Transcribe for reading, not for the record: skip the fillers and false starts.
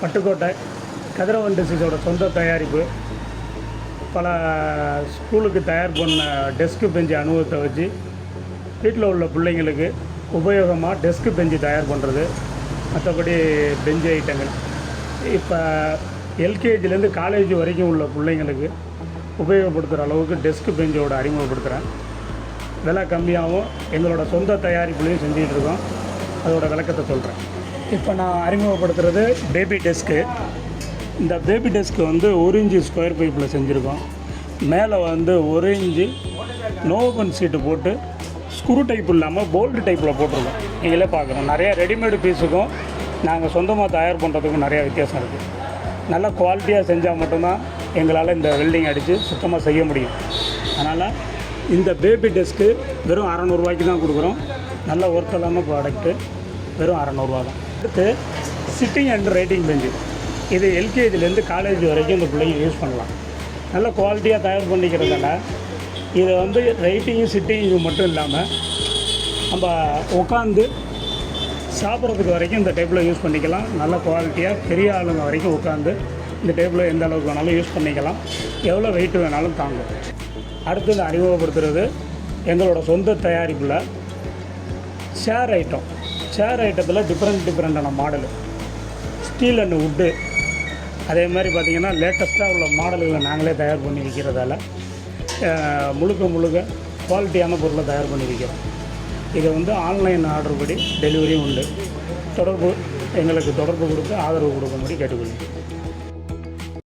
பட்டுக்கோட்டை கதிரவன் டிசீஸோட சொந்த தயாரிப்பு. பல ஸ்கூலுக்கு தயார் பண்ண டெஸ்க்கு பெஞ்சு அனுபவத்தை வச்சு வீட்டில் உள்ள பிள்ளைங்களுக்கு உபயோகமாக டெஸ்க்கு பெஞ்சு தயார் பண்ணுறது. மற்றபடி பெஞ்சு ஐட்டங்கள் இப்போ எல்கேஜிலேருந்து காலேஜ் வரைக்கும் உள்ள பிள்ளைங்களுக்கு உபயோகப்படுத்துகிற அளவுக்கு டெஸ்க்கு பெஞ்சோட அறிமுகப்படுத்துகிறேன். விலை கம்மியாகவும் எங்களோட சொந்த தயாரிப்புலையும் செஞ்சிகிட்ருக்கோம். அதோட விளக்கத்தை சொல்கிறேன். இப்போ நான் அறிமுகப்படுத்துகிறது பேபி டெஸ்க்கு. இந்த பேபி டெஸ்க்கு வந்து 1 இன்ச்சு ஸ்கொயர் பைப்பில் செஞ்சுருக்கோம். மேலே வந்து 1 இன்ச்சு நோபன் சீட்டு போட்டு ஸ்க்ரூ டைப் இல்லாமல் போல்டு டைப்பில் போட்டிருக்கோம். நீங்களே பார்க்குறோம். நிறையா ரெடிமேடு பீஸுக்கும் நாங்கள் சொந்தமாக தயார் பண்ணுறதுக்கும் நிறையா வித்தியாசம் இருக்குது. நல்ல குவாலிட்டியாக செஞ்சால் மட்டும்தான் எங்களால் இந்த வெல்டிங் அடித்து சுத்தமாக செய்ய முடியும். அதனால் இந்த பேபி டெஸ்க்கு வெறும் 600 ரூபாய்க்கு தான் கொடுக்குறோம். நல்ல ஒர்த்தலான ப்ராடக்ட்டு, வெறும் 600 ரூபா தான். அடுத்து சிட்டிங் அண்ட் ரைட்டிங் பெஞ்சு. இது எல்கேஜிலேருந்து காலேஜ் வரைக்கும் இந்த பிள்ளைங்க யூஸ் பண்ணலாம். நல்ல குவாலிட்டியாக தயார் பண்ணிக்கிறதால இதை வந்து ரைட்டிங்கும் சிட்டிங்கும் மட்டும் இல்லாமல் நம்ம உட்காந்து சாப்பிட்றதுக்கு வரைக்கும் இந்த டேபிளில் யூஸ் பண்ணிக்கலாம். நல்ல குவாலிட்டியாக பெரிய ஆளுங்க வரைக்கும் உட்காந்து இந்த டேபிளில் எந்த அளவுக்கு வேணாலும் யூஸ் பண்ணிக்கலாம். எவ்வளோ வெயிட் வேணாலும் தாங்கும். அடுத்து இந்த அறிமுகப்படுத்துகிறது எங்களோட சொந்த தயாரிப்பில் சேர் ஐட்டம். சேர் ஐட்டத்தில் டிஃப்ரெண்ட்டான மாடலு, ஸ்டீல் அண்ட் வுட்டு. அதே மாதிரி பார்த்திங்கன்னா லேட்டஸ்ட்டாக உள்ள மாடல்களை நாங்களே தயார் பண்ணி விற்கிறதால முழுக்க குவாலிட்டியான பொருளை தயார் பண்ணி விற்கிறோம். இதை வந்து ஆன்லைன் ஆர்டர் படி டெலிவரியும் உண்டு. எங்களுக்கு தொடர்பு கொடுத்து ஆதரவு கொடுக்கும்படி கேட்டுக்கொள்ளுங்கள்.